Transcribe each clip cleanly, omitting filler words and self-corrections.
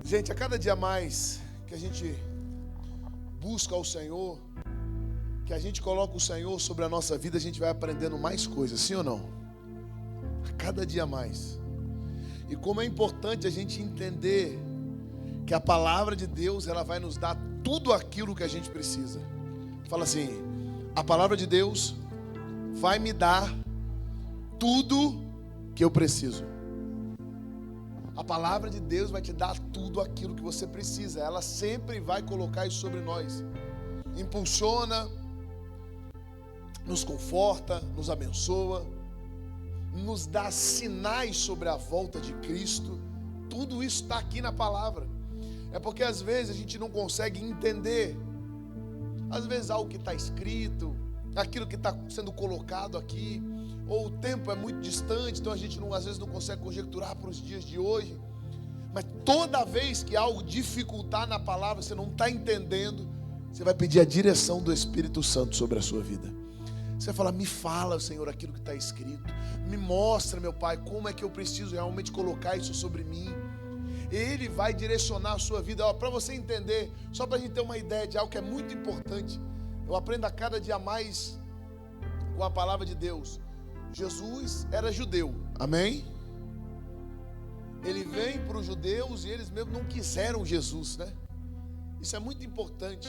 Gente, a cada dia mais que a gente busca o Senhor, que a gente coloca o Senhor sobre a nossa vida, a gente vai aprendendo mais coisas, sim ou não? A cada dia mais. E como é importante a gente entender que a palavra de Deus, ela vai nos dar tudo aquilo que a gente precisa. Fala assim: a palavra de Deus vai me dar tudo que eu preciso. A palavra de Deus vai te dar tudo aquilo que você precisa. Ela sempre vai colocar isso sobre nós. Impulsiona, nos conforta, nos abençoa, nos dá sinais sobre a volta de Cristo. Tudo isso está aqui na palavra. É porque às vezes a gente não consegue entender, às vezes algo que está escrito, aquilo que está sendo colocado aqui, ou o tempo é muito distante, então a gente às vezes não consegue conjecturar para os dias de hoje. Mas toda vez que algo dificultar na palavra, você não está entendendo, você vai pedir a direção do Espírito Santo sobre a sua vida. Você vai falar: me fala, Senhor, aquilo que está escrito, me mostra, meu Pai, como é que eu preciso realmente colocar isso sobre mim. Ele vai direcionar a sua vida. Para você entender, só para a gente ter uma ideia de algo que é muito importante, eu aprendo a cada dia mais com a palavra de Deus. Jesus era judeu, amém? Ele vem para os judeus e eles mesmo não quiseram Jesus, né? Isso é muito importante.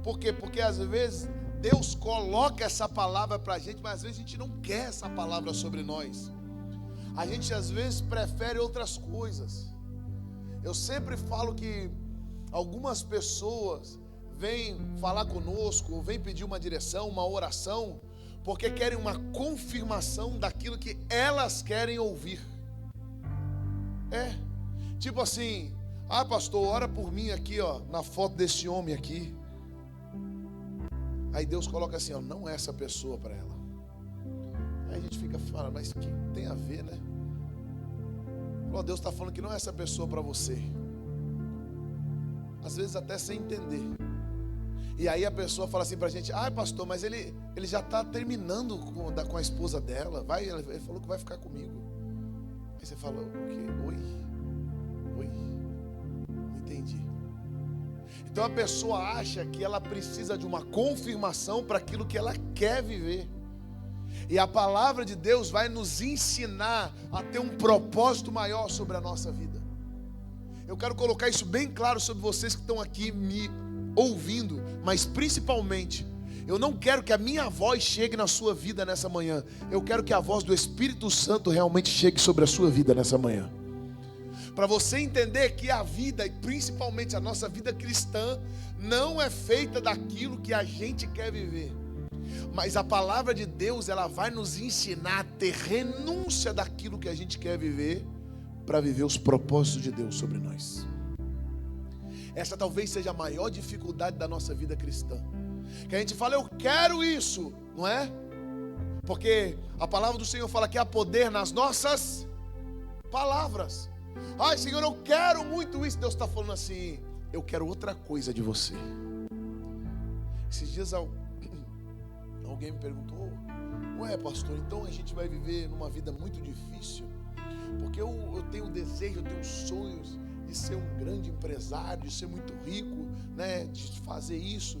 Por quê? Porque às vezes Deus coloca essa palavra para a gente, mas às vezes a gente não quer essa palavra sobre nós. A gente às vezes prefere outras coisas. Eu sempre falo que algumas pessoas vêm falar conosco, vêm pedir uma direção, uma oração, porque querem uma confirmação daquilo que elas querem ouvir. Tipo assim: ah, pastor, ora por mim aqui, ó, na foto desse homem aqui. Aí Deus coloca assim, ó, não é essa pessoa para ela. Aí a gente fica falando: mas o que tem a ver, né? Deus está falando que não é essa pessoa para você. Às vezes até sem entender. E aí a pessoa fala assim para a gente: ah, pastor, mas ele já está terminando com a esposa dela. Ele falou que vai ficar comigo. Aí você fala: o quê? Oi? Não entendi. Então a pessoa acha que ela precisa de uma confirmação para aquilo que ela quer viver. E a palavra de Deus vai nos ensinar a ter um propósito maior sobre a nossa vida. Eu quero colocar isso bem claro sobre vocês que estão aqui me ouvindo, mas principalmente, eu não quero que a minha voz chegue na sua vida nessa manhã. Eu quero que a voz do Espírito Santo realmente chegue sobre a sua vida nessa manhã. Para você entender que a vida, e principalmente a nossa vida cristã, não é feita daquilo que a gente quer viver. Mas a palavra de Deus, ela vai nos ensinar a ter renúncia daquilo que a gente quer viver, para viver os propósitos de Deus sobre nós. Essa talvez seja a maior dificuldade da nossa vida cristã. Que a gente fala: eu quero isso, não é? Porque a palavra do Senhor fala que há poder nas nossas palavras. Ai, Senhor, eu quero muito isso. Deus está falando assim: eu quero outra coisa de você. Esses dias alguém me perguntou: ué, pastor, então a gente vai viver numa vida muito difícil? Porque eu tenho desejo, eu tenho sonhos de ser um grande empresário, de ser muito rico, né, de fazer isso.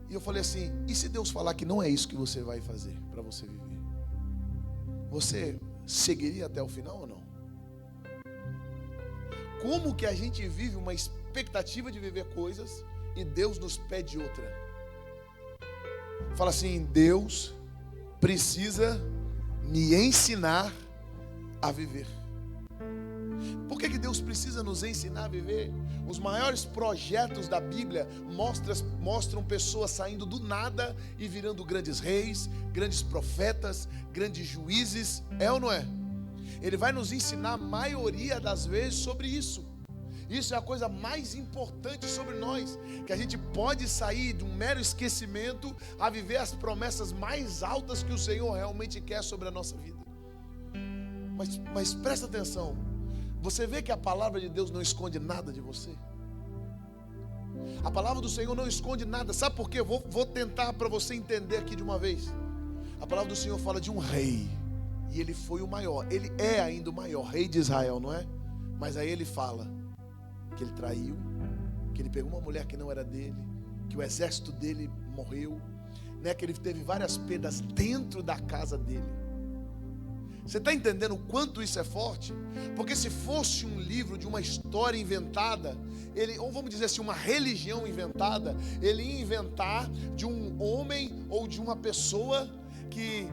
E eu falei assim: e se Deus falar que não é isso que você vai fazer para você viver? Você seguiria até o final ou não? Como que a gente vive uma expectativa de viver coisas e Deus nos pede outra? Fala assim: Deus precisa me ensinar a viver. Por que Deus precisa nos ensinar a viver? Os maiores projetos da Bíblia mostram pessoas saindo do nada e virando grandes reis, grandes profetas, grandes juízes. É ou não é? Ele vai nos ensinar a maioria das vezes sobre isso. Isso é a coisa mais importante sobre nós, que a gente pode sair de um mero esquecimento a viver as promessas mais altas que o Senhor realmente quer sobre a nossa vida. Mas presta atenção, você vê que a palavra de Deus não esconde nada de você? A palavra do Senhor não esconde nada. Sabe por quê? Vou tentar para você entender aqui de uma vez. A palavra do Senhor fala de um rei, e ele foi o maior, ele é ainda o maior rei de Israel, não é? Mas aí ele fala: que ele traiu, que ele pegou uma mulher que não era dele, que o exército dele morreu, né? Que ele teve várias perdas dentro da casa dele. Você está entendendo o quanto isso é forte? Porque se fosse um livro de uma história inventada, ou vamos dizer assim, uma religião inventada, ele ia inventar de um homem ou de uma pessoa que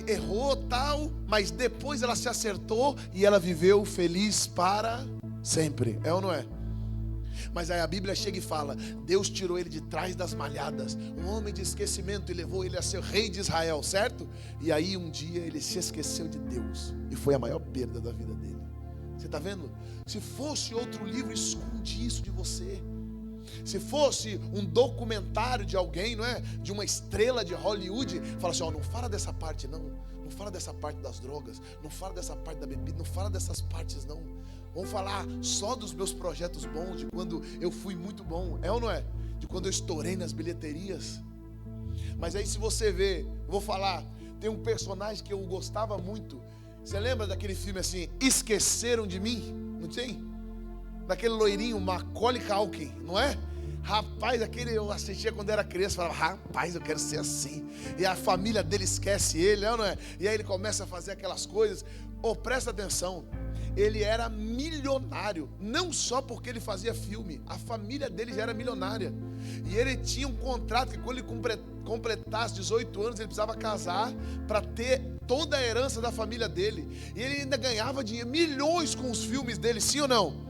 errou tal, mas depois ela se acertou e ela viveu feliz para sempre. É ou não é? Mas aí a Bíblia chega e fala: Deus tirou ele de trás das malhadas, um homem de esquecimento, e levou ele a ser rei de Israel, certo? E aí um dia ele se esqueceu de Deus, e foi a maior perda da vida dele. Você está vendo? Se fosse outro livro, esconde isso de você. Se fosse um documentário de alguém, não é? De uma estrela de Hollywood, fala assim: ó, não fala dessa parte não, não fala dessa parte das drogas, não fala dessa parte da bebida, não fala dessas partes não. Vamos falar só dos meus projetos bons, de quando eu fui muito bom, é ou não é? De quando eu estourei nas bilheterias. Mas aí se você ver, eu vou falar, tem um personagem que eu gostava muito. Você lembra daquele filme assim, Esqueceram de Mim? Não tem? Daquele loirinho, Macaulay Culkin, não é? Rapaz, aquele eu assistia quando era criança, falava: rapaz, eu quero ser assim. E a família dele esquece ele, não é? E aí ele começa a fazer aquelas coisas. Presta atenção, ele era milionário, não só porque ele fazia filme, a família dele já era milionária. E ele tinha um contrato que quando ele completasse 18 anos, ele precisava casar para ter toda a herança da família dele. E ele ainda ganhava dinheiro, milhões com os filmes dele, sim ou não?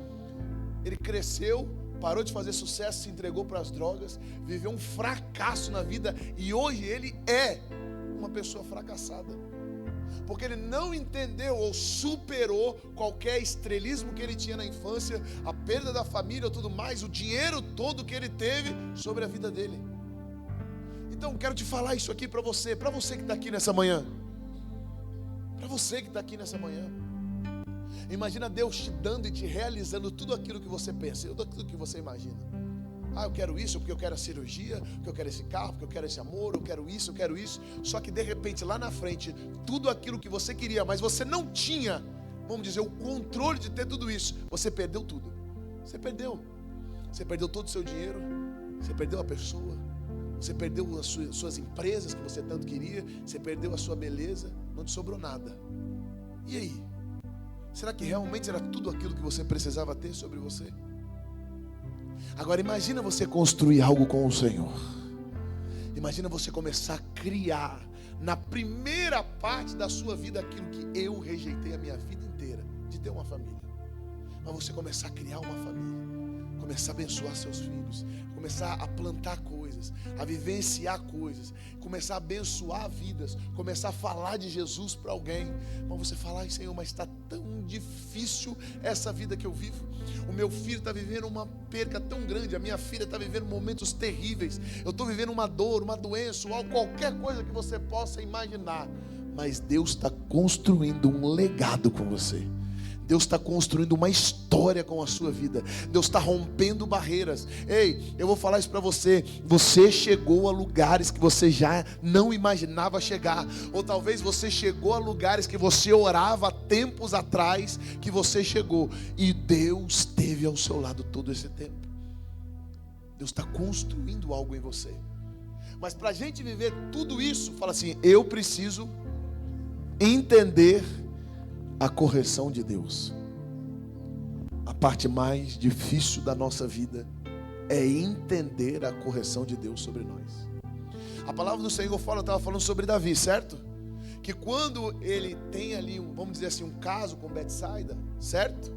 Ele cresceu, parou de fazer sucesso, se entregou para as drogas, viveu um fracasso na vida, e hoje ele é uma pessoa fracassada, porque ele não entendeu ou superou qualquer estrelismo que ele tinha na infância, a perda da família ou tudo mais, o dinheiro todo que ele teve sobre a vida dele. Então quero te falar isso aqui para você que está aqui nessa manhã, para você que está aqui nessa manhã. Imagina Deus te dando e te realizando tudo aquilo que você pensa, tudo aquilo que você imagina. Eu quero isso porque eu quero a cirurgia, porque eu quero esse carro, porque eu quero esse amor, eu quero isso. Só que de repente lá na frente, tudo aquilo que você queria, mas você não tinha, vamos dizer, o controle de ter tudo isso, você perdeu tudo. Você perdeu todo o seu dinheiro, você perdeu a pessoa, você perdeu as suas empresas que você tanto queria, você perdeu a sua beleza, não te sobrou nada. E aí? Será que realmente era tudo aquilo que você precisava ter sobre você? Agora imagina você construir algo com o Senhor. Imagina você começar a criar na primeira parte da sua vida aquilo que eu rejeitei a minha vida inteira, de ter uma família. Mas você começar a criar uma família, começar a abençoar seus filhos, começar a plantar coisas, a vivenciar coisas, começar a abençoar vidas, começar a falar de Jesus para alguém. Mas você fala: ai Senhor, mas está tão difícil essa vida que eu vivo. O meu filho está vivendo uma perca tão grande, a minha filha está vivendo momentos terríveis, eu estou vivendo uma dor, uma doença, ou qualquer coisa que você possa imaginar. Mas Deus está construindo um legado com você. Deus está construindo uma história com a sua vida. Deus está rompendo barreiras. Ei, eu vou falar isso para você. Você chegou a lugares que você já não imaginava chegar. Ou talvez você chegou a lugares que você orava tempos atrás, que você chegou. E Deus esteve ao seu lado todo esse tempo. Deus está construindo algo em você. Mas para a gente viver tudo isso, fala assim: eu preciso entender a correção de Deus. A parte mais difícil da nossa vida é entender a correção de Deus sobre nós. A palavra do Senhor estava falando sobre Davi, certo? Que quando ele tem ali, vamos dizer assim, um caso com Betsaida, certo?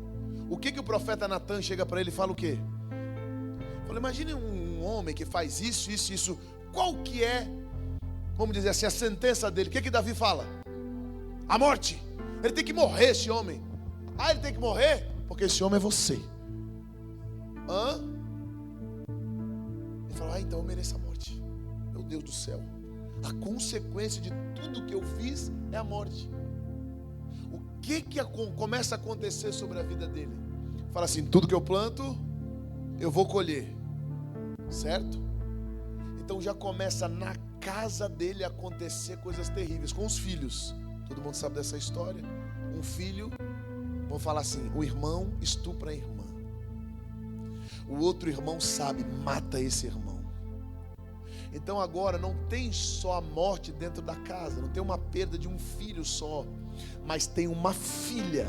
O que o profeta Natan chega para ele e fala o quê? Fala: imagine um homem que faz isso. Qual que é, vamos dizer assim, a sentença dele? O que Davi fala? A morte. Ele tem que morrer, esse homem. Ele tem que morrer? Porque esse homem é você. Ele fala: então eu mereço a morte. Meu Deus do céu. A consequência de tudo que eu fiz é a morte. O que começa a acontecer sobre a vida dele? Fala assim: tudo que eu planto, eu vou colher. Certo? Então já começa na casa dele a acontecer coisas terríveis com os filhos. Todo mundo sabe dessa história. Um filho, vamos falar assim, o irmão estupra a irmã. o outro irmão sabe, mata esse irmão. Então agora não tem só a morte dentro da casa, não tem uma perda de um filho só, mas tem uma filha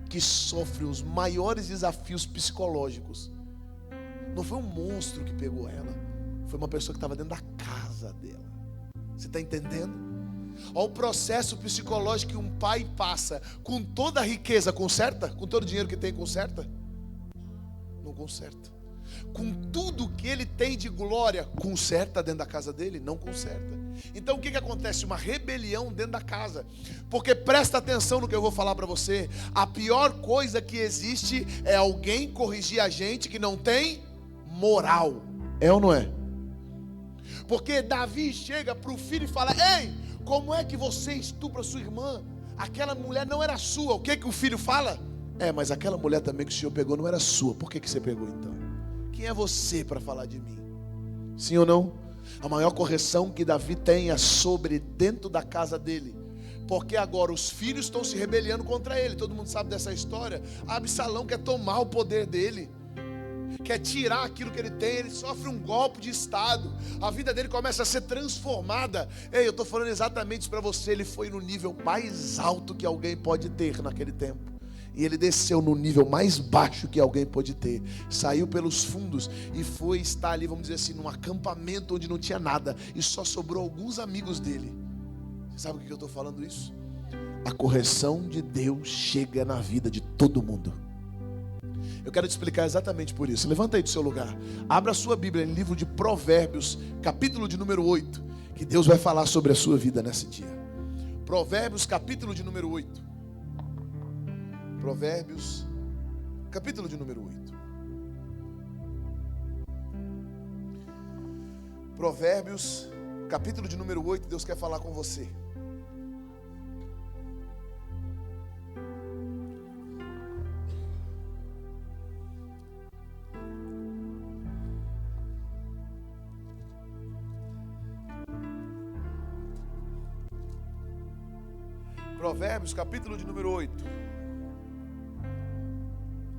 que sofre os maiores desafios psicológicos. Não foi um monstro que pegou ela, foi uma pessoa que estava dentro da casa dela. Você está entendendo? Olha o processo psicológico que um pai passa. Com toda a riqueza, conserta? Com todo o dinheiro que tem, conserta? Não conserta. Com tudo que ele tem de glória, conserta dentro da casa dele? Não conserta. Então o que acontece? Uma rebelião dentro da casa. Porque presta atenção no que eu vou falar para você. A pior coisa que existe é alguém corrigir a gente que não tem moral. É ou não é? Porque Davi chega para o filho e fala: ei, como é que você estupra sua irmã? Aquela mulher não era sua. O que o filho fala? Mas aquela mulher também que o senhor pegou não era sua. Por que você pegou então? Quem é você para falar de mim? Sim ou não? A maior correção que Davi tem é sobre dentro da casa dele. Porque agora os filhos estão se rebelando contra ele. Todo mundo sabe dessa história. Absalão quer tomar o poder dele, quer tirar aquilo que ele tem. Ele sofre um golpe de estado, a vida dele começa a ser transformada. Ei, eu estou falando exatamente isso para você. Ele foi no nível mais alto que alguém pode ter naquele tempo, e ele desceu no nível mais baixo que alguém pode ter. Saiu pelos fundos e foi estar ali, vamos dizer assim, num acampamento onde não tinha nada, e só sobrou alguns amigos dele. Você sabe o que eu estou falando isso? A correção de Deus chega na vida de todo mundo. Eu quero te explicar exatamente por isso. Levanta aí do seu lugar, abra a sua Bíblia no livro de Provérbios, capítulo de número 8, que Deus vai falar sobre a sua vida nesse dia. Provérbios, capítulo de número 8. Provérbios, capítulo de número 8. Provérbios, capítulo de número 8, Deus quer falar com você. Provérbios, capítulo de número 8.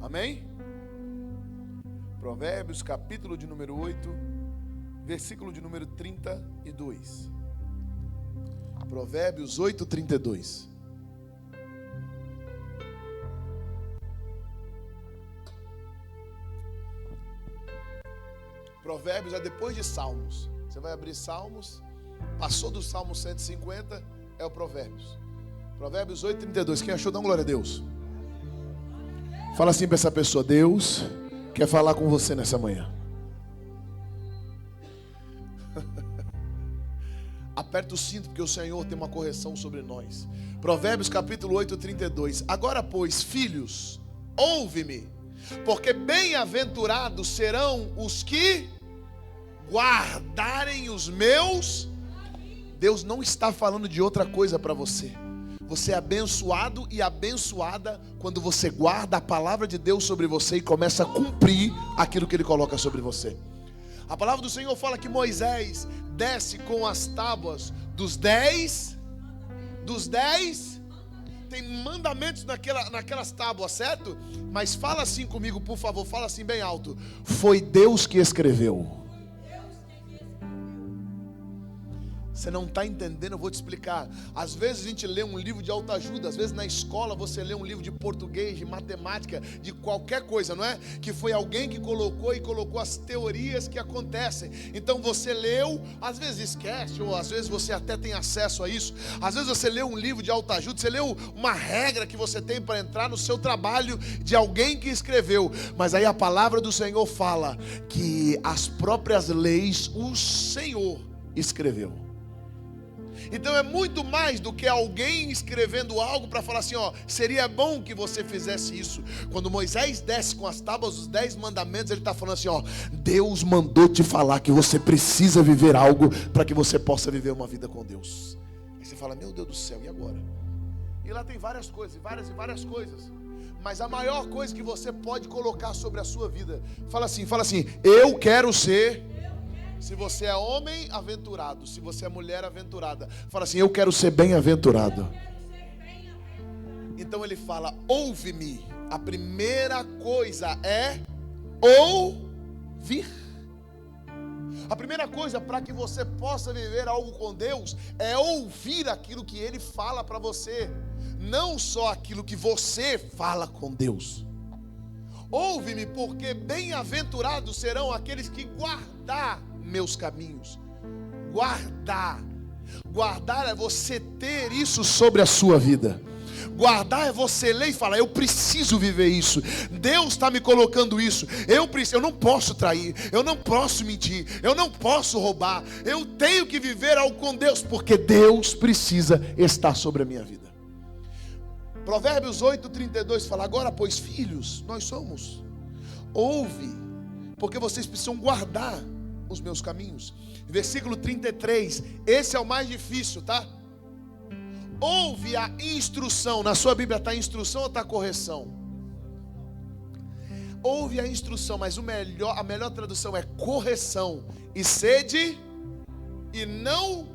Amém? Provérbios, capítulo de número 8, versículo de número 32. Provérbios 8, 32. Provérbios é depois de Salmos. Você vai abrir Salmos, passou do Salmo 150, é o Provérbios. Provérbios 8, 32. Quem achou, dá uma glória a Deus. Fala assim para essa pessoa: Deus quer falar com você nessa manhã. Aperta o cinto, porque o Senhor tem uma correção sobre nós. Provérbios capítulo 8, 32. Agora, pois, filhos, ouve-me, porque bem-aventurados serão os que guardarem os meus. Deus não está falando de outra coisa para você. Você é abençoado e abençoada quando você guarda a palavra de Deus sobre você e começa a cumprir aquilo que Ele coloca sobre você. A palavra do Senhor fala que Moisés desce com as tábuas dos 10. Tem mandamentos naquelas tábuas, certo? Mas fala assim comigo, por favor, fala assim bem alto: foi Deus que escreveu. Você não está entendendo, eu vou te explicar. Às vezes a gente lê um livro de autoajuda, às vezes na escola você lê um livro de português, de matemática, de qualquer coisa, não é? Que foi alguém que colocou as teorias que acontecem. Então você leu, às vezes esquece, ou às vezes você até tem acesso a isso. Às vezes você leu um livro de autoajuda, você leu uma regra que você tem para entrar no seu trabalho de alguém que escreveu. Mas aí a palavra do Senhor fala que as próprias leis o Senhor escreveu. Então é muito mais do que alguém escrevendo algo para falar assim, ó, seria bom que você fizesse isso. Quando Moisés desce com as tábuas dos 10 mandamentos, ele está falando assim, ó, Deus mandou te falar que você precisa viver algo para que você possa viver uma vida com Deus. Aí você fala, meu Deus do céu, e agora? E lá tem várias coisas, várias coisas. Mas a maior coisa que você pode colocar sobre a sua vida, fala assim, eu quero ser. Se você é homem, aventurado. Se você é mulher, aventurada. Fala assim, eu quero ser bem-aventurado. Então ele fala, ouve-me. A primeira coisa é ouve. ouvir. A primeira coisa para que você possa viver algo com Deus é ouvir aquilo que Ele fala para você, não só aquilo que você fala com Deus. Ouve-me, porque bem-aventurados serão aqueles que guardar meus caminhos. Guardar é você ter isso sobre a sua vida. Guardar é você ler e falar: eu preciso viver isso. Deus está me colocando isso. Eu não posso trair, eu não posso mentir, eu não posso roubar. Eu tenho que viver algo com Deus, porque Deus precisa estar sobre a minha vida. Provérbios 8:32 fala: agora, pois, filhos, nós somos. Ouve, porque vocês precisam guardar os meus caminhos. Versículo 33, esse é o mais difícil, tá? Ouve a instrução. Na sua Bíblia está instrução ou está correção? Ouve a instrução, mas a melhor tradução é correção. E sede, e não...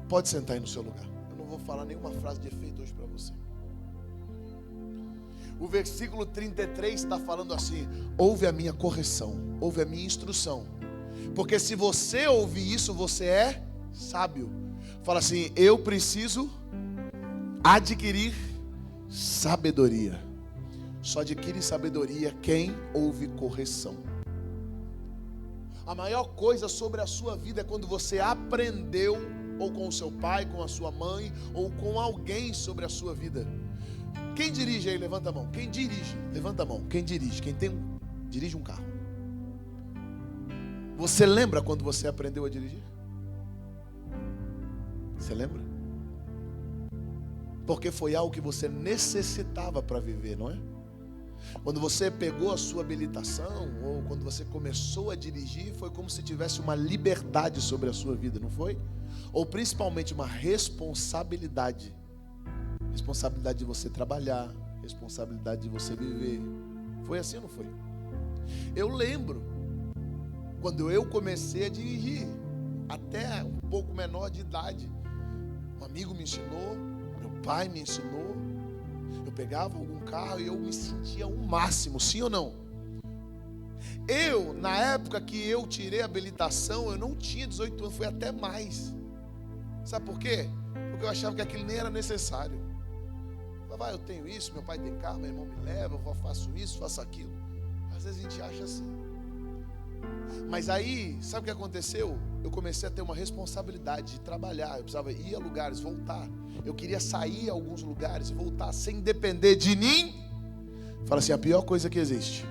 Pode sentar aí no seu lugar. Eu não vou falar nenhuma frase de efeito hoje para você. O versículo 33 está falando assim: ouve a minha correção, ouve a minha instrução. Porque se você ouvir isso, você é sábio. Fala assim: eu preciso adquirir sabedoria. Só adquire sabedoria quem ouve correção. A maior coisa sobre a sua vida é quando você aprendeu, ou com o seu pai, com a sua mãe, ou com alguém sobre a sua vida. Quem dirige aí? Levanta a mão. Quem dirige? Levanta a mão. Quem dirige? Dirige um carro. Você lembra quando você aprendeu a dirigir? Você lembra? Porque foi algo que você necessitava para viver, não é? Quando você pegou a sua habilitação, ou quando você começou a dirigir, foi como se tivesse uma liberdade sobre a sua vida, não foi? Ou principalmente uma responsabilidade. Responsabilidade de você trabalhar, responsabilidade de você viver. Foi assim ou não foi? Eu lembro quando eu comecei a dirigir, até um pouco menor de idade. Um amigo me ensinou, meu pai me ensinou. Eu pegava algum carro e eu me sentia o máximo, sim ou não? Na época que eu tirei a habilitação, eu não tinha 18 anos, foi até mais. Sabe por quê? Porque eu achava que aquilo nem era necessário. Eu tenho isso, meu pai tem carro, meu irmão me leva, eu faço isso, faço aquilo. Às vezes a gente acha assim. Mas aí, sabe o que aconteceu? Eu comecei a ter uma responsabilidade de trabalhar. Eu precisava ir a lugares, voltar. Eu queria sair a alguns lugares e voltar sem depender de ninguém. Fala assim: a pior coisa que existe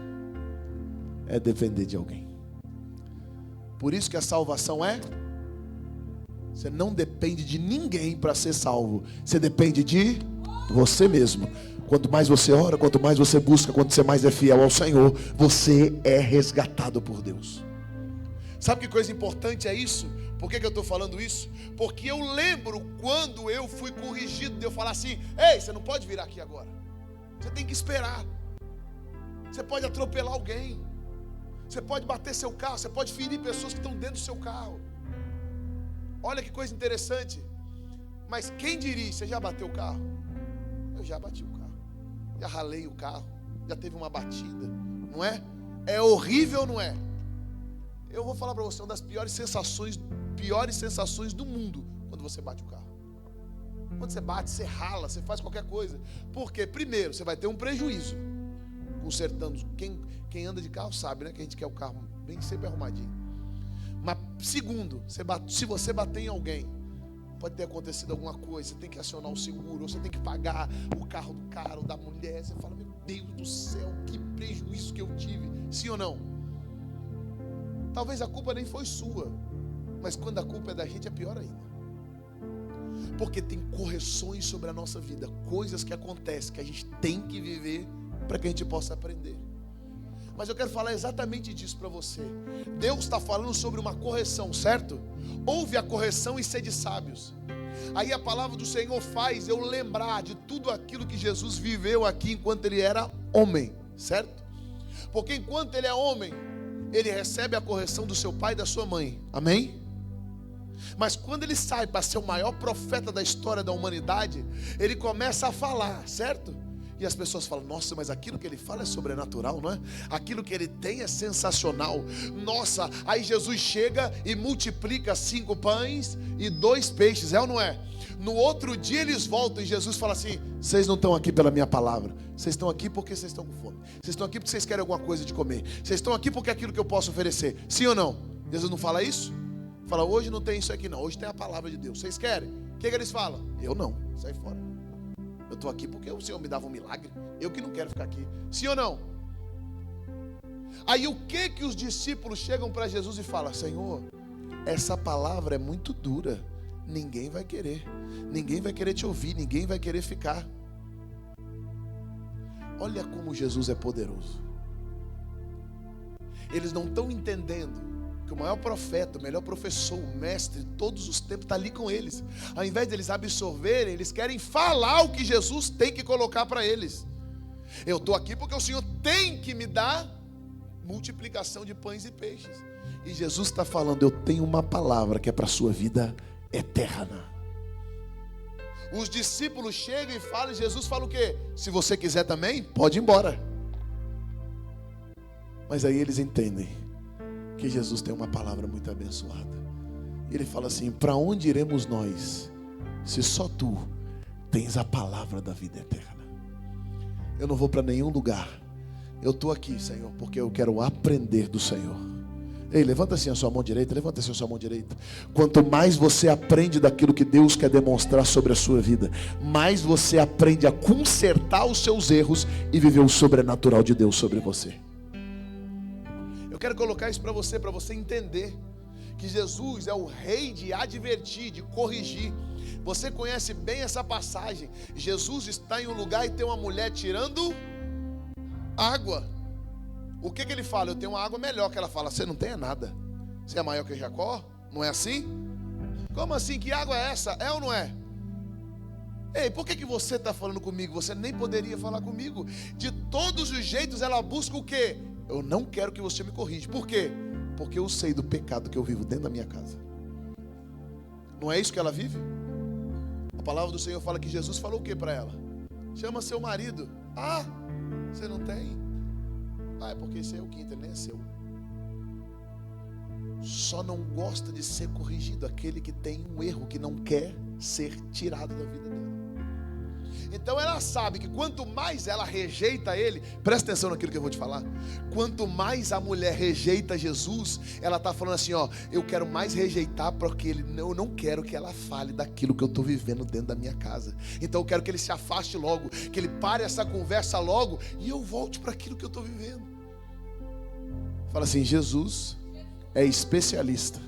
é depender de alguém. Por isso que a salvação você não depende de ninguém para ser salvo. Você depende de você mesmo. Quanto mais você ora, quanto mais você busca, quanto você mais é fiel ao Senhor, você é resgatado por Deus. Sabe que coisa importante é isso? Por que eu estou falando isso? Porque eu lembro quando eu fui corrigido de eu falar assim: ei, você não pode vir aqui agora. Você tem que esperar. Você pode atropelar alguém. Você pode bater seu carro. Você pode ferir pessoas que estão dentro do seu carro. Olha que coisa interessante. Mas quem dirige? Você já bateu o carro? Eu já bati o carro. Já ralei o carro. Já teve uma batida. Não é? É horrível ou não é? Eu vou falar para você, uma das piores sensações do mundo, quando você bate o carro. Quando você bate, você rala, você faz qualquer coisa. Porque, primeiro, você vai ter um prejuízo consertando. Quem anda de carro sabe, né? Que a gente quer o carro bem sempre arrumadinho. Mas, segundo, se você bater em alguém, pode ter acontecido alguma coisa, você tem que acionar o seguro, ou você tem que pagar o carro do cara ou da mulher. Você fala: meu Deus do céu, que prejuízo que eu tive. Sim ou não? Talvez a culpa nem foi sua, mas quando a culpa é da gente é pior ainda. Porque tem correções sobre a nossa vida, coisas que acontecem, que a gente tem que viver para que a gente possa aprender. Mas eu quero falar exatamente disso para você. Deus está falando sobre uma correção, certo? Ouve a correção e sede sábios. Aí a palavra do Senhor faz eu lembrar de tudo aquilo que Jesus viveu aqui enquanto ele era homem, certo? Porque enquanto ele é homem, ele recebe a correção do seu pai e da sua mãe, amém? Mas quando ele sai para ser o maior profeta da história da humanidade, ele começa a falar, certo? E E as pessoas falam: nossa, mas aquilo que ele fala é sobrenatural, não é? Aquilo que ele tem é sensacional. Nossa, aí Jesus chega e multiplica 5 pães e 2 peixes, é ou não é? No outro dia eles voltam e Jesus fala assim: vocês não estão aqui pela minha palavra, vocês estão aqui porque vocês estão com fome, vocês estão aqui porque vocês querem alguma coisa de comer, vocês estão aqui porque é aquilo que eu posso oferecer. Sim ou não? Jesus não fala isso? Fala: hoje não tem isso aqui não, hoje tem a palavra de Deus, vocês querem? O que eles falam? Eu não, sai fora. Eu estou aqui porque o Senhor me dava um milagre, eu que não quero ficar aqui. Sim ou não? Aí o que os discípulos chegam para Jesus e falam: Senhor, essa palavra é muito dura, ninguém vai querer te ouvir, ninguém vai querer ficar. Olha como Jesus é poderoso. Eles não estão entendendo que o maior profeta, o melhor professor, o mestre de todos os tempos está ali com eles. Ao invés de eles absorverem, eles querem falar o que Jesus tem que colocar para eles. Eu estou aqui porque o Senhor tem que me dar multiplicação de pães e peixes. E Jesus está falando: eu tenho uma palavra que é para a sua vida eterna. Os discípulos chegam e falam, e Jesus fala o quê? Se você quiser também, pode ir embora. Mas aí eles entendem que Jesus tem uma palavra muito abençoada. E ele fala assim: para onde iremos nós, se só tu tens a palavra da vida eterna? Eu não vou para nenhum lugar. Eu estou aqui, Senhor, porque eu quero aprender do Senhor. Ei, levanta assim a sua mão direita, levanta assim a sua mão direita. Quanto mais você aprende daquilo que Deus quer demonstrar sobre a sua vida, mais você aprende a consertar os seus erros e viver o sobrenatural de Deus sobre você. Eu quero colocar isso para você entender que Jesus é o rei de advertir, de corrigir. Você conhece bem essa passagem. Jesus está em um lugar e tem uma mulher tirando água. O que ele fala? Eu tenho uma água melhor. Que ela fala: você não tem nada, você é maior que Jacó? Não é assim? Como assim? Que água é essa? É ou não é? Ei, por que você está falando comigo? Você nem poderia falar comigo. De todos os jeitos ela busca o quê? Eu não quero que você me corrija. Por quê? Porque eu sei do pecado que eu vivo dentro da minha casa. Não é isso que ela vive? A palavra do Senhor fala que Jesus falou o que para ela? Chama seu marido. Ah, você não tem? Ah, é porque esse é o quinto, ele nem é seu. Só não gosta de ser corrigido aquele que tem um erro que não quer ser tirado da vida dela. Então ela sabe que quanto mais ela rejeita ele, presta atenção naquilo que eu vou te falar. Quanto mais a mulher rejeita Jesus, ela está falando assim: ó, eu quero mais rejeitar porque eu não quero que ela fale daquilo que eu estou vivendo dentro da minha casa. Então eu quero que ele se afaste logo, que ele pare essa conversa logo e eu volte para aquilo que eu estou vivendo. Fala assim: Jesus é especialista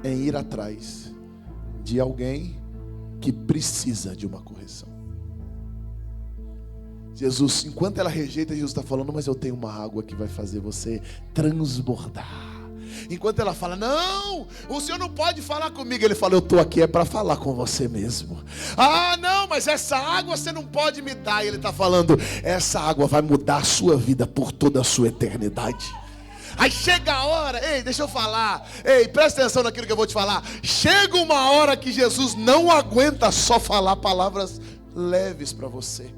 em ir atrás de alguém que precisa de uma correção. Jesus, enquanto ela rejeita, Jesus está falando: mas eu tenho uma água que vai fazer você transbordar. Enquanto ela fala: não, o Senhor não pode falar comigo, ele fala: eu estou aqui é para falar com você mesmo. Ah, não, mas essa água você não pode me dar. E ele está falando: essa água vai mudar a sua vida por toda a sua eternidade. Aí chega a hora, ei, deixa eu falar, ei, presta atenção naquilo que eu vou te falar. Chega uma hora que Jesus não aguenta só falar palavras leves para você.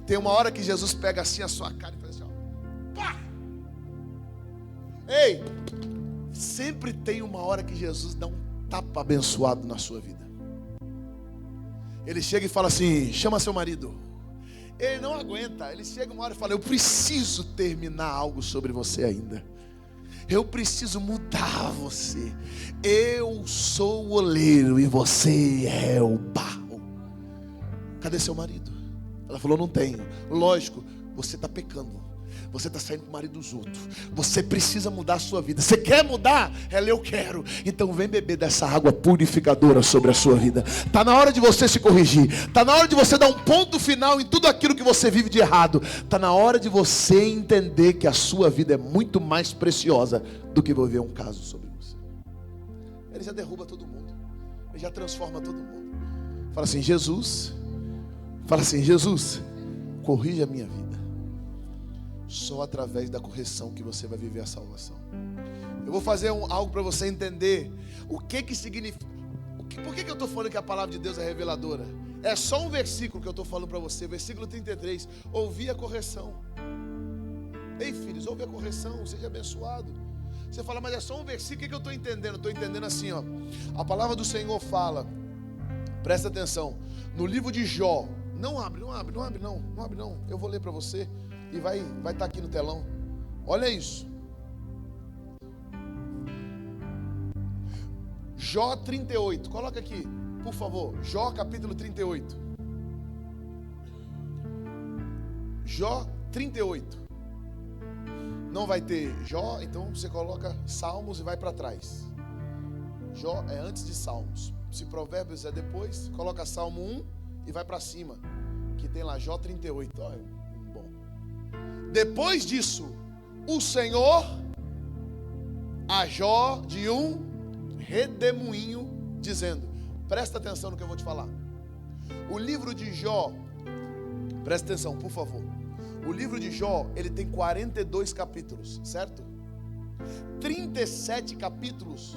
Tem uma hora que Jesus pega assim a sua cara e faz assim, ó, pá! Ei, sempre tem uma hora que Jesus dá um tapa abençoado na sua vida. Ele chega e fala assim: chama seu marido. Ele não aguenta, ele chega uma hora e fala: eu preciso terminar algo sobre você ainda. Eu preciso mudar você. Eu sou o oleiro e você é o barro. Cadê seu marido? Ela falou: não tenho. Lógico, você está pecando. Você está saindo com o marido dos outros. Você precisa mudar a sua vida. Você quer mudar? Ela: eu quero. Então vem beber dessa água purificadora sobre a sua vida. Está na hora de você se corrigir. Está na hora de você dar um ponto final em tudo aquilo que você vive de errado. Está na hora de você entender que a sua vida é muito mais preciosa do que viver um caso sobre você. Ele já derruba todo mundo. Ele já transforma todo mundo. Fala assim: Jesus. Fala assim: Jesus, corrija a minha vida. Só através da correção que você vai viver a salvação. Eu vou fazer algo para você entender o que significa. Por que eu estou falando que a palavra de Deus é reveladora? É só um versículo que eu estou falando para você, versículo 33. Ouvi a correção. Ei, filhos, ouve a correção, seja abençoado. Você fala, mas é só um versículo, o que eu estou entendendo? Estou entendendo assim, ó. A palavra do Senhor fala, presta atenção, no livro de Jó. Não abre não. Eu vou ler para você e vai estar aqui no telão. Olha isso. Jó 38, coloca aqui, por favor. Jó capítulo 38. Jó 38. Não vai ter Jó, então você coloca Salmos e vai para trás. Jó é antes de Salmos. Se Provérbios é depois, coloca Salmo 1 e vai para cima, que tem lá Jó 38. Olha, bom. Depois disso, o Senhor a Jó de um redemoinho, dizendo, presta atenção no que eu vou te falar. O livro de Jó, presta atenção, por favor. O livro de Jó, ele tem 42 capítulos, certo? 37 capítulos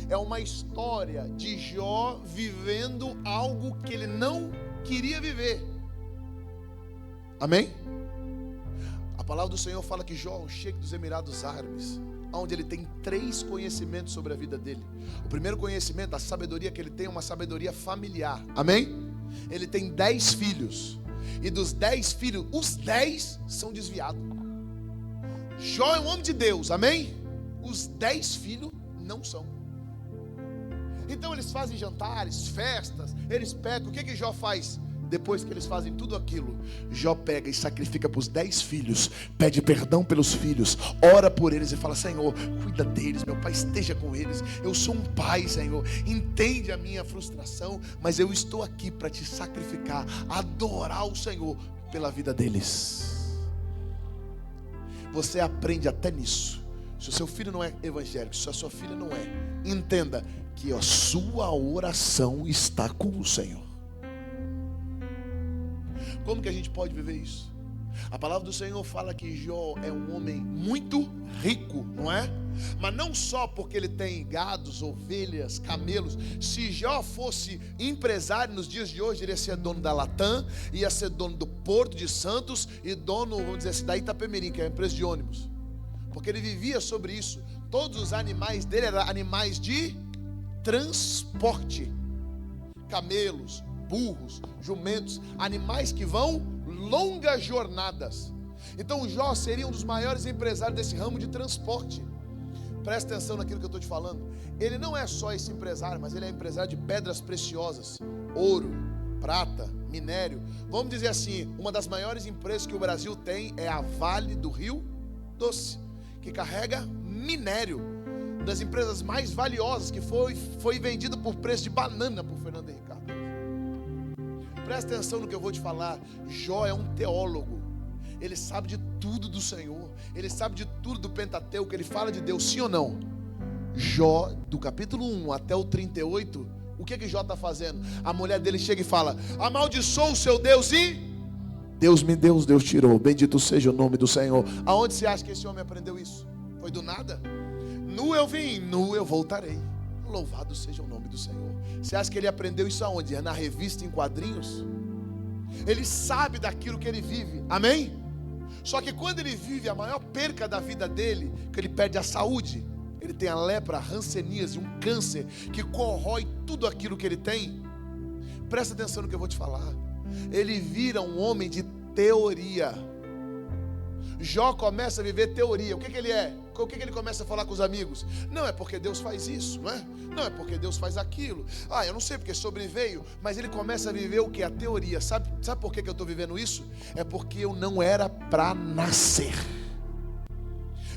é uma história de Jó vivendo algo que ele não queria viver. Amém? A palavra do Senhor fala que Jó é um chefe dos Emirados Árabes, onde ele tem 3 conhecimentos sobre a vida dele. O primeiro conhecimento, a sabedoria que ele tem é uma sabedoria familiar. Amém? Ele tem 10 filhos. E dos 10 filhos, os 10 são desviados. Jó é um homem de Deus, amém? Os 10 filhos não são. Então eles fazem jantares, festas, eles pecam. O que Jó faz? Depois que eles fazem tudo aquilo, Jó pega e sacrifica para os 10 filhos, pede perdão pelos filhos, ora por eles e fala, Senhor, cuida deles, meu pai, esteja com eles. Eu sou um pai, Senhor, entende a minha frustração, mas eu estou aqui para te sacrificar, adorar o Senhor pela vida deles. Você aprende até nisso. Se o seu filho não é evangélico, se a sua filha não é, entenda que a sua oração está com o Senhor. Como que a gente pode viver isso? A palavra do Senhor fala que Jó é um homem muito rico, não é? Mas não só porque ele tem gados, ovelhas, camelos. Se Jó fosse empresário nos dias de hoje, ele ia ser dono da Latam, ia ser dono do Porto de Santos e dono, vamos dizer assim, da Itapemirim, que é a empresa de ônibus. Porque ele vivia sobre isso. Todos os animais dele eram animais de transporte. Camelos, burros, jumentos, animais que vão longas jornadas. Então Jó seria um dos maiores empresários desse ramo de transporte. Presta atenção naquilo que eu estou te falando. Ele não é só esse empresário, mas ele é empresário de pedras preciosas, ouro, prata, minério. Vamos dizer assim, uma das maiores empresas que o Brasil tem é a Vale do Rio Doce, que carrega minério, das empresas mais valiosas, que foi vendido por preço de banana por Fernando Henrique. Presta atenção no que eu vou te falar. Jó é um teólogo. Ele sabe de tudo do Senhor. Ele sabe de tudo do Pentateuco. Ele fala de Deus, sim ou não? Jó, do capítulo 1 até o 38, o que Jó está fazendo? A mulher dele chega e fala, amaldiçoa o seu Deus e Deus me deu, Deus tirou. Bendito seja o nome do Senhor. Aonde você acha que esse homem aprendeu isso? Foi do nada? Nu eu vim, nu eu voltarei. Louvado seja o nome do Senhor. Você acha que ele aprendeu isso aonde? É na revista em quadrinhos? Ele sabe daquilo que ele vive, amém? Só que quando ele vive a maior perca da vida dele, que ele perde a saúde, ele tem a lepra, a hanseníase, um câncer que corrói tudo aquilo que ele tem. Presta atenção no que eu vou te falar. Ele vira um homem de teoria. Jó começa a viver teoria. O que ele é? O que ele começa a falar com os amigos? Não é porque Deus faz isso, não é? Não é porque Deus faz aquilo. Eu não sei porque sobreveio. Mas ele começa a viver o que? A teoria. Sabe por que eu estou vivendo isso? É porque eu não era para nascer.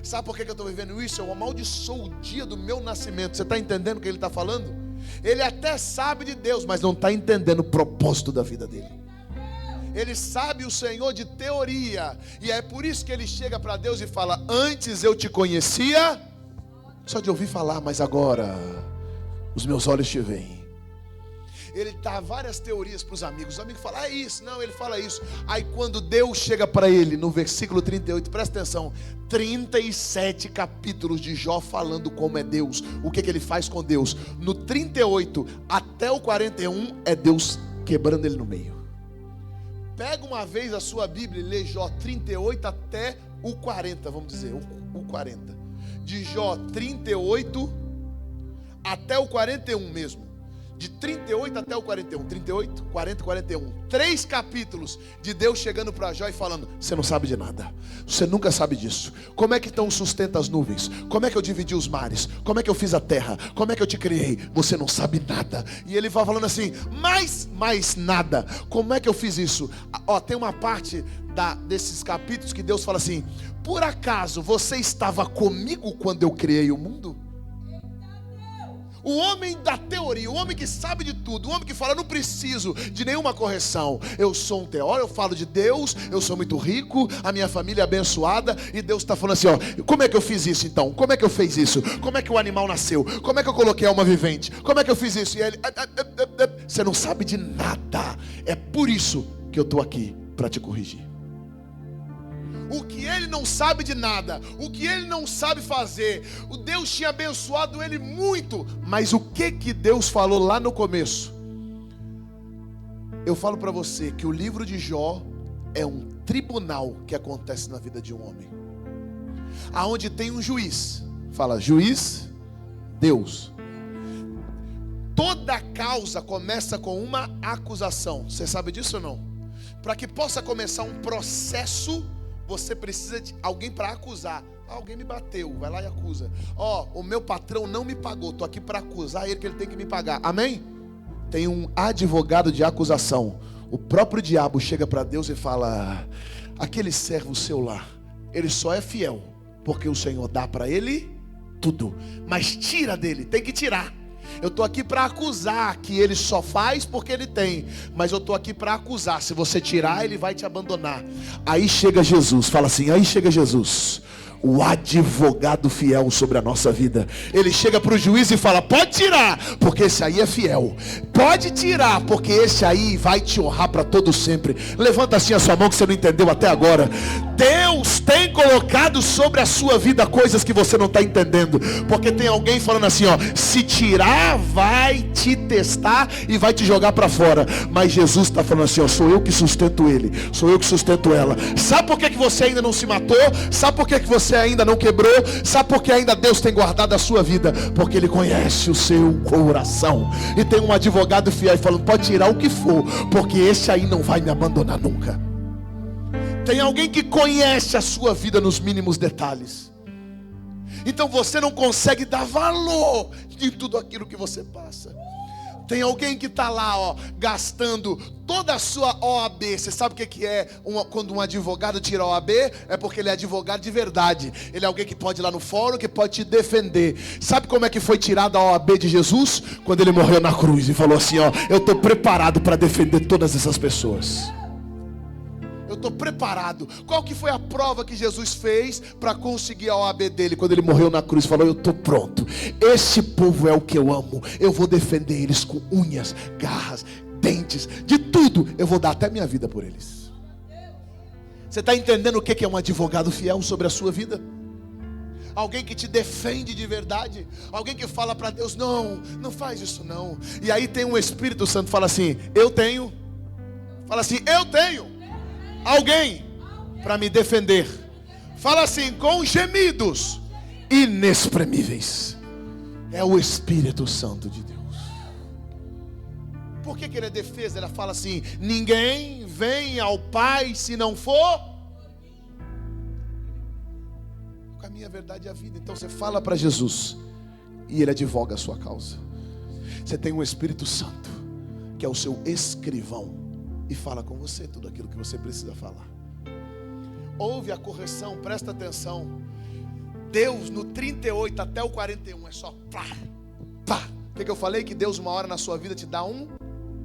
Sabe por que eu estou vivendo isso? Eu amaldiçoo o dia do meu nascimento. Você está entendendo o que ele está falando? Ele até sabe de Deus, mas não está entendendo o propósito da vida dele. Ele sabe o Senhor de teoria. E é por isso que ele chega para Deus e fala, antes eu te conhecia só de ouvir falar, mas agora os meus olhos te veem. Ele dá várias teorias para os amigos. Os amigos falam, é isso, não, ele fala isso. Aí quando Deus chega para ele, no versículo 38, presta atenção, 37 capítulos de Jó falando como é Deus, o que ele faz com Deus. No 38 até o 41 é Deus quebrando ele no meio. Pega uma vez a sua Bíblia e lê Jó 38 até o 40, vamos dizer, o 40. De Jó 38 até o 41 mesmo. De 38 até o 41. 38, 40, 41. 3 capítulos de Deus chegando para Jó e falando: você não sabe de nada. Você nunca sabe disso. Como é que estão sustenta as nuvens? Como é que eu dividi os mares? Como é que eu fiz a terra? Como é que eu te criei? Você não sabe nada. E ele vai falando assim: mais nada. Como é que eu fiz isso? Ó, tem uma parte desses capítulos que Deus fala assim: por acaso você estava comigo quando eu criei o mundo? O homem da teoria, o homem que sabe de tudo, o homem que fala: não preciso de nenhuma correção, eu sou um teórico, eu falo de Deus, eu sou muito rico, a minha família é abençoada. E Deus está falando assim: ó, como é que eu fiz isso então? Como é que eu fiz isso? Como é que o animal nasceu? Como é que eu coloquei a alma vivente? Como é que eu fiz isso? E ele: você não sabe de nada. É por isso que eu estou aqui, para te corrigir. O que ele não sabe de nada, o que ele não sabe fazer, o Deus tinha abençoado ele muito, mas o que Deus falou lá no começo? Eu falo para você que o livro de Jó é um tribunal que acontece na vida de um homem, aonde tem um juiz. Fala, juiz, Deus. Toda causa começa com uma acusação. Você sabe disso ou não? Para que possa começar um processo, você precisa de alguém para acusar. Alguém me bateu, vai lá e acusa. Ó, o meu patrão não me pagou, estou aqui para acusar ele, que ele tem que me pagar. Amém? Tem um advogado de acusação. O próprio diabo chega para Deus e fala: aquele servo seu lá, ele só é fiel porque o Senhor dá para ele tudo, mas tira dele, tem que tirar. Eu estou aqui para acusar que ele só faz porque ele tem, mas eu estou aqui para acusar, se você tirar, ele vai te abandonar. Aí chega Jesus, fala assim, aí chega Jesus, o advogado fiel sobre a nossa vida. Ele chega para o juiz e fala: pode tirar, porque esse aí é fiel. Pode tirar, porque esse aí vai te honrar para todo sempre. Levanta assim a sua mão que você não entendeu até agora. Deus tem colocado sobre a sua vida coisas que você não está entendendo, porque tem alguém falando assim, ó, se tirar vai te testar e vai te jogar para fora. Mas Jesus está falando assim, ó, sou eu que sustento ele, sou eu que sustento ela. Sabe por que você ainda não se matou? Sabe por que você ainda não quebrou? Sabe por que ainda Deus tem guardado a sua vida? Porque Ele conhece o seu coração. E tem um advogado fiel falando: pode tirar o que for, porque esse aí não vai me abandonar nunca. Tem alguém que conhece a sua vida nos mínimos detalhes. Então você não consegue dar valor em tudo aquilo que você passa. Tem alguém que está lá, ó, gastando toda a sua OAB. Você sabe o que é quando um advogado tira a OAB? É porque ele é advogado de verdade. Ele é alguém que pode ir lá no fórum, que pode te defender. Sabe como é que foi tirada a OAB de Jesus? Quando ele morreu na cruz e falou assim, ó, eu estou preparado para defender todas essas pessoas. Eu estou preparado. Qual que foi a prova que Jesus fez para conseguir a OAB dele? Quando ele morreu na cruz, falou: eu estou pronto. Esse povo é o que eu amo. Eu vou defender eles com unhas, garras, dentes, de tudo. Eu vou dar até minha vida por eles. Você está entendendo o que é um advogado fiel sobre a sua vida? Alguém que te defende de verdade. Alguém que fala para Deus: não, não faz isso não. E aí tem um Espírito Santo que fala assim: eu tenho. Fala assim: eu tenho alguém para me defender. Fala assim: com gemidos inexprimíveis. É o Espírito Santo de Deus. Por que ele é defesa? Ela fala assim: ninguém vem ao Pai se não for o caminho, a verdade e a vida. Então você fala para Jesus e Ele advoga a sua causa. Você tem um Espírito Santo que é o seu escrivão e fala com você tudo aquilo que você precisa falar. Ouve a correção, presta atenção. Deus no 38 até o 41 é só pá, pá. O que eu falei? Que Deus uma hora na sua vida te dá um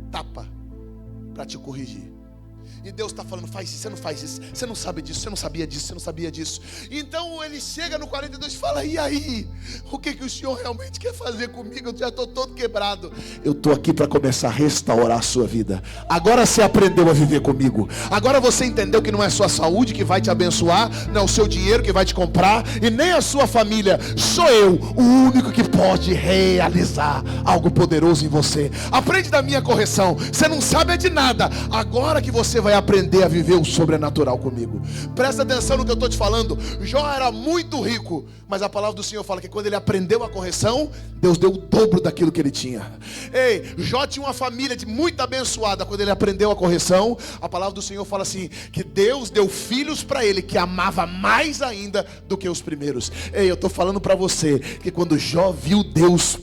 tapa para te corrigir. E Deus está falando, faz isso, você não faz isso, você não sabe disso, você não sabia disso, você não sabia disso. Então ele chega no 42 e fala, e aí? O que o Senhor realmente quer fazer comigo? Eu já estou todo quebrado. Eu estou aqui para começar a restaurar a sua vida. Agora você aprendeu a viver comigo. Agora você entendeu que não é sua saúde que vai te abençoar, não é o seu dinheiro que vai te comprar, e nem a sua família. Sou eu, o único que pode realizar algo poderoso em você. Aprende da minha correção. Você não sabe de nada. Agora que você vai aprender a viver o sobrenatural comigo. Presta atenção no que eu estou te falando. Jó era muito rico, mas a palavra do Senhor fala que quando ele aprendeu a correção, Deus deu o dobro daquilo que ele tinha. Ei, Jó tinha uma família muito abençoada. Quando ele aprendeu a correção, a palavra do Senhor fala assim, que Deus deu filhos para ele, que amava mais ainda do que os primeiros. Ei, eu estou falando para você, que quando Jó viu Deus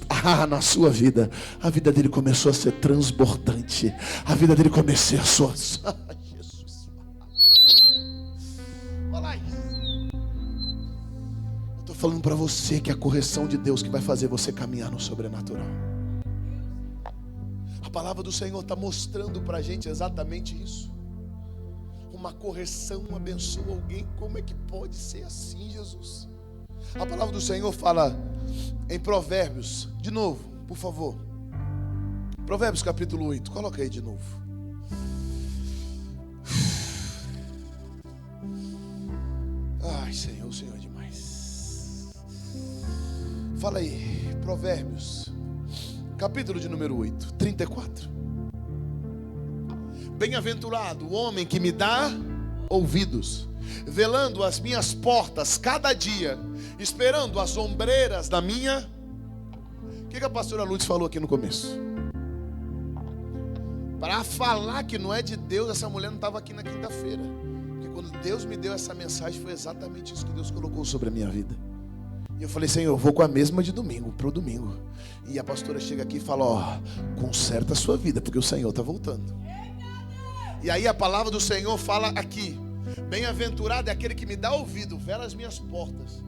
na sua vida, a vida dele começou a ser transbordante. A vida dele começou a ser... Falando para você que é a correção de Deus que vai fazer você caminhar no sobrenatural. A palavra do Senhor está mostrando para a gente exatamente isso. Uma correção abençoa alguém. Como é que pode ser assim, Jesus? A palavra do Senhor fala em Provérbios, de novo, por favor. Provérbios capítulo 8, coloca aí de novo. Ai, Senhor, o Senhor é demais. Fala aí, Provérbios, capítulo de número 8, 34. Bem-aventurado o homem que me dá ouvidos, velando as minhas portas cada dia, esperando as ombreiras da minha... O que a pastora Lourdes falou aqui no começo? Para falar que não é de Deus, essa mulher não estava aqui na quinta-feira. Porque quando Deus me deu essa mensagem, foi exatamente isso que Deus colocou sobre a minha vida. E eu falei, Senhor, eu vou com a mesma de domingo, para o domingo. E a pastora chega aqui e fala, ó, conserta a sua vida, porque o Senhor está voltando. E aí a palavra do Senhor fala aqui, bem-aventurado é aquele que me dá ouvido, vela as minhas portas.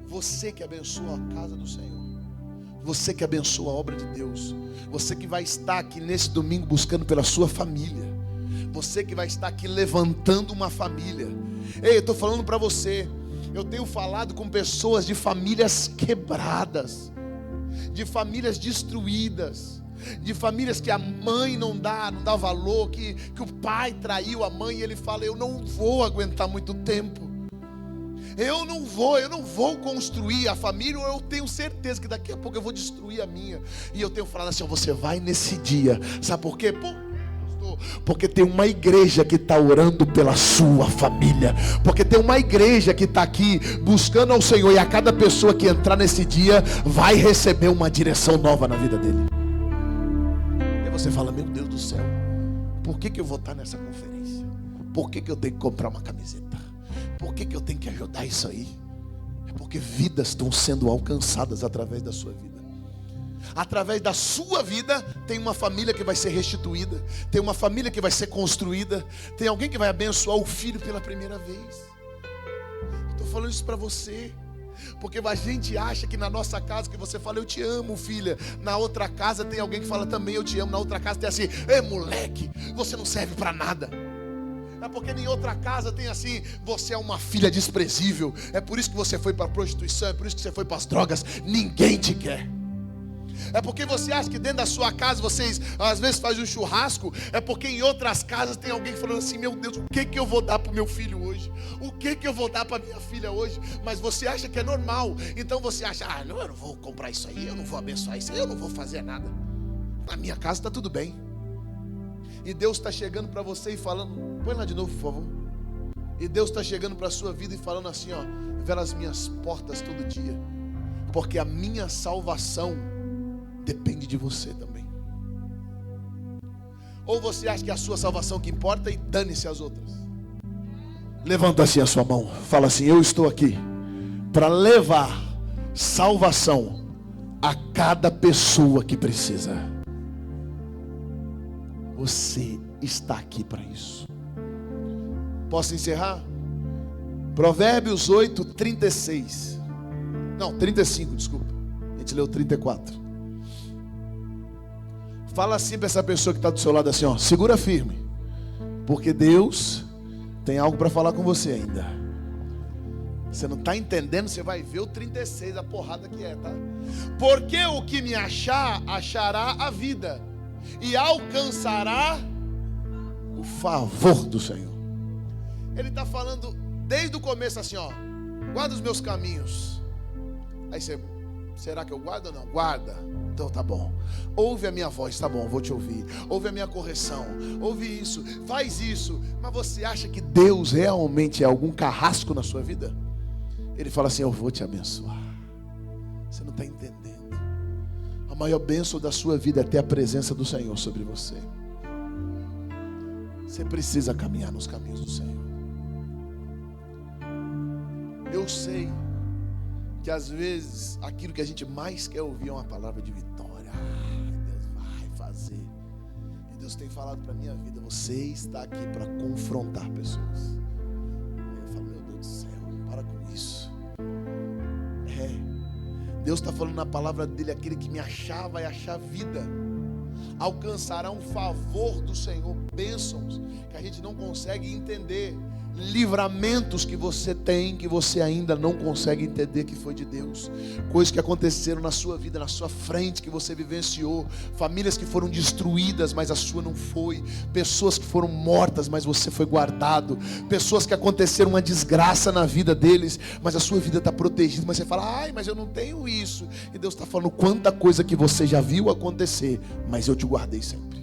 Você que abençoa a casa do Senhor, você que abençoa a obra de Deus, você que vai estar aqui nesse domingo buscando pela sua família, você que vai estar aqui levantando uma família. Ei, eu estou falando para você, eu tenho falado com pessoas de famílias quebradas, de famílias destruídas, de famílias que a mãe não dá valor, que o pai traiu a mãe e ele fala, eu não vou aguentar muito tempo, eu não vou construir a família, ou eu tenho certeza que daqui a pouco eu vou destruir a minha. E eu tenho falado assim, você vai nesse dia, sabe por quê? Porque tem uma igreja que está orando pela sua família, porque tem uma igreja que está aqui buscando ao Senhor, e a cada pessoa que entrar nesse dia vai receber uma direção nova na vida dele. E você fala, meu Deus do céu, por que eu vou estar nessa conferência? Por que eu tenho que comprar uma camiseta? Por que eu tenho que ajudar isso aí? É porque vidas estão sendo alcançadas através da sua vida. Através da sua vida tem uma família que vai ser restituída, tem uma família que vai ser construída, tem alguém que vai abençoar o filho pela primeira vez. Estou falando isso para você, porque a gente acha que na nossa casa que você fala, eu te amo, filha, na outra casa tem alguém que fala também, eu te amo, na outra casa tem assim, ei moleque, você não serve para nada. É porque em outra casa tem assim, você é uma filha desprezível, é por isso que você foi para a prostituição, é por isso que você foi para as drogas, ninguém te quer. É porque você acha que dentro da sua casa vocês às vezes fazem um churrasco, é porque em outras casas tem alguém falando assim, meu Deus, o que eu vou dar para o meu filho hoje? O que eu vou dar para minha filha hoje? Mas você acha que é normal, então você acha, não, eu não vou comprar isso aí, eu não vou abençoar isso aí, eu não vou fazer nada. Na minha casa está tudo bem. E Deus está chegando para você e falando, põe lá de novo por favor. E Deus está chegando para a sua vida e falando assim, ó, vela as minhas portas todo dia, porque a minha salvação depende de você também. Ou você acha que é a sua salvação que importa e dane-se as outras? Levanta assim a sua mão, fala assim, eu estou aqui para levar salvação a cada pessoa que precisa. Você está aqui para isso. Posso encerrar? Provérbios 8, 36. Não, 35, desculpa. A gente leu 34. Fala assim para essa pessoa que está do seu lado assim, ó, segura firme, Porque Deus tem algo para falar com você ainda. Você não está entendendo, você vai ver o 36, a porrada que é, tá? Porque o que me achar, achará a vida e alcançará o favor do Senhor. Ele está falando desde o começo assim, ó: guarda os meus caminhos. Aí você, será que eu guardo ou não? Guarda. Então tá bom. Ouve a minha voz, tá bom, vou te ouvir. Ouve a minha correção, ouve isso, faz isso. Mas você acha que Deus realmente é algum carrasco na sua vida? Ele fala assim: eu vou te abençoar. Você não está entendendo. A maior bênção da sua vida é ter a presença do Senhor sobre você. Você precisa caminhar nos caminhos do Senhor. Eu sei que às vezes aquilo que a gente mais quer ouvir é uma palavra de vitória. Deus vai fazer. E Deus tem falado para a minha vida: você está aqui para confrontar pessoas. Aí eu falo: meu Deus do céu, para com isso. Deus está falando na palavra dele: aquele que me achar vai achar vida, alcançará um favor do Senhor, bênçãos que a gente não consegue entender, livramentos que você tem, que você ainda não consegue entender que foi de Deus, coisas que aconteceram na sua vida, na sua frente, que você vivenciou, famílias que foram destruídas, mas a sua não foi, pessoas que foram mortas, mas você foi guardado, pessoas que aconteceram uma desgraça na vida deles, mas a sua vida está protegida, mas você fala: ai, mas eu não tenho isso, e Deus está falando: quanta coisa que você já viu acontecer, mas eu te guardei sempre.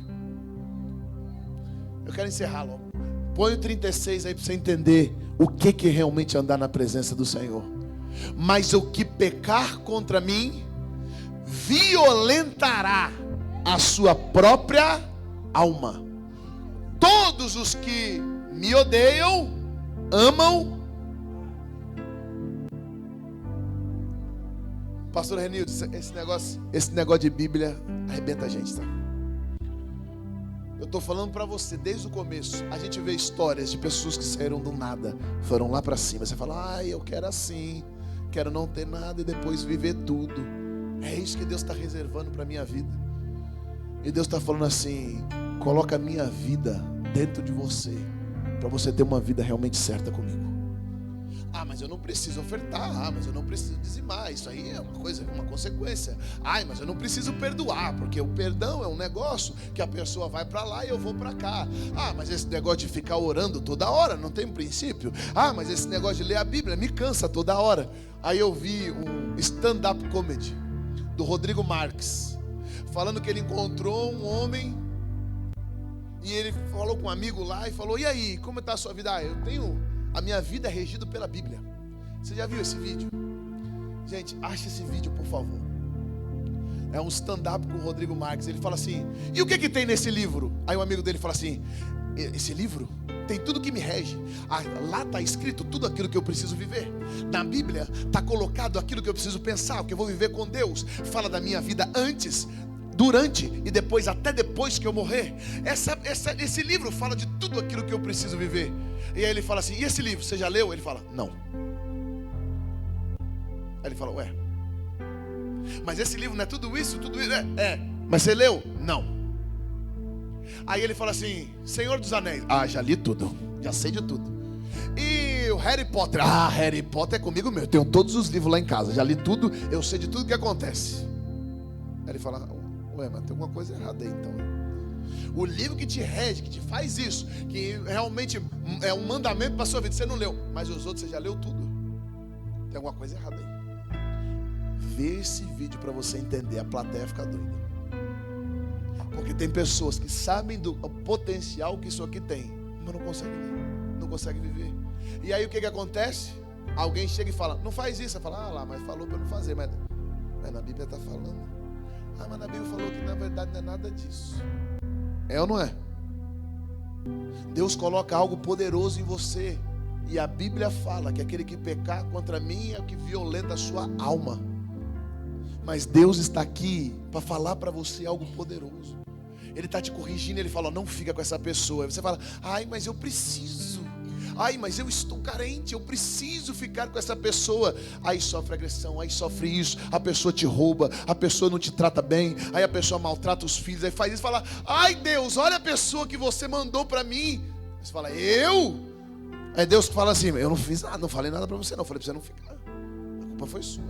Eu quero encerrar logo. Põe o 36 aí para você entender o que realmente é andar na presença do Senhor. Mas o que pecar contra mim, violentará a sua própria alma. Todos os que me odeiam, amam. Pastor Renildo, esse negócio de Bíblia arrebenta a gente, tá? Eu estou falando para você desde o começo. A gente vê histórias de pessoas que saíram do nada, foram lá para cima. Você fala: ai, eu quero assim, quero não ter nada e depois viver tudo. É isso que Deus está reservando para a minha vida. E Deus está falando assim: coloca a minha vida dentro de você, para você ter uma vida realmente certa comigo. Ah, mas eu não preciso ofertar. Ah, mas eu não preciso dizimar. Isso aí é uma consequência. Ai, mas eu não preciso perdoar, porque o perdão é um negócio que a pessoa vai para lá e eu vou para cá. Ah, mas esse negócio de ficar orando toda hora não tem princípio. Ah, mas esse negócio de ler a Bíblia me cansa toda hora. Aí eu vi um stand-up comedy do Rodrigo Marques, falando que ele encontrou um homem e ele falou com um amigo lá e falou: e aí, como está a sua vida? Ah, a minha vida é regida pela Bíblia. Você já viu esse vídeo? Gente, acha esse vídeo, por favor. É um stand-up com o Rodrigo Marques. Ele fala assim: e o que tem nesse livro? Aí um amigo dele fala assim: esse livro tem tudo que me rege. Lá está escrito tudo aquilo que eu preciso viver. Na Bíblia está colocado aquilo que eu preciso pensar, o que eu vou viver com Deus. Fala da minha vida antes, durante e depois, até depois que eu morrer. Esse livro fala de tudo aquilo que eu preciso viver. E aí ele fala assim: e esse livro, você já leu? Ele fala: não. Aí ele fala: ué, mas esse livro não é tudo isso? Tudo isso? Mas você leu? Não. Aí ele fala assim: Senhor dos Anéis. Ah, já li tudo, já sei de tudo. E o Harry Potter? Ah, Harry Potter é comigo mesmo, tenho todos os livros lá em casa, já li tudo, eu sei de tudo que acontece. Aí ele fala: ué, mas tem alguma coisa errada aí então. O livro que te rege, que te faz isso, que realmente é um mandamento para a sua vida, você não leu, mas os outros você já leu tudo. Tem alguma coisa errada aí. Vê esse vídeo para você entender. A plateia fica doida, porque tem pessoas que sabem do potencial que isso aqui tem, mas não conseguem ler, não conseguem viver. E aí o que acontece? Alguém chega e fala: não faz isso. Você fala: ah lá, mas falou para não fazer. Mas na Bíblia está falando. Ah, mas na Bíblia falou que na verdade não é nada disso. É ou não é? Deus coloca algo poderoso em você, e a Bíblia fala que aquele que pecar contra mim é o que violenta a sua alma. Mas Deus está aqui para falar para você algo poderoso. Ele está te corrigindo. Ele fala: não fica com essa pessoa. Aí você fala: ai, mas eu preciso. Ai, mas eu estou carente, eu preciso ficar com essa pessoa. Aí sofre agressão, aí sofre isso. A pessoa te rouba, a pessoa não te trata bem, aí a pessoa maltrata os filhos, aí faz isso e fala: ai Deus, olha a pessoa que você mandou para mim. Você fala, eu? É Deus que fala assim, eu não fiz nada, não falei nada para você não. Falei para você não ficar. A culpa foi sua.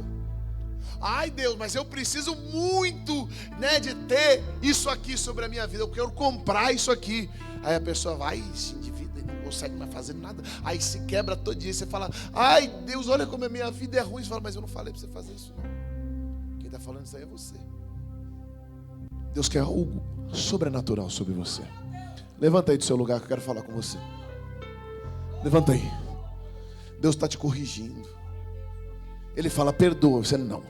Ai Deus, mas eu preciso muito, né, de ter isso aqui sobre a minha vida. Eu quero comprar isso aqui. Aí a pessoa vai e se endivida e não consegue mais fazer nada. Aí se quebra todo dia. Você fala, ai Deus, olha como a minha vida é ruim. Você fala, mas eu não falei para você fazer isso não. Quem está falando isso aí é você. Deus quer algo sobrenatural sobre você. Levanta aí do seu lugar que eu quero falar com você. Levanta aí. Deus está te corrigindo. Ele fala, perdoa. Você não.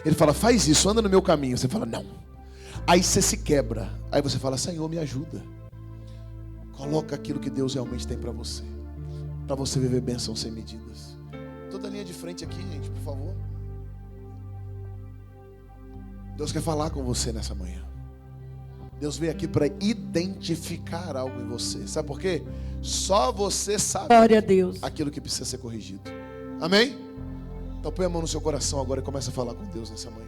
Ele fala, faz isso, anda no meu caminho. Você fala, não. Aí você se quebra. Aí você fala, Senhor, me ajuda. Coloca aquilo que Deus realmente tem para você. Para você viver bênção sem medidas. Toda a linha de frente aqui, gente, por favor. Deus quer falar com você nessa manhã. Deus veio aqui para identificar algo em você. Sabe por quê? Só você sabe. Glória a Deus. Aquilo que precisa ser corrigido. Amém? Então põe a mão no seu coração agora e começa a falar com Deus nessa manhã.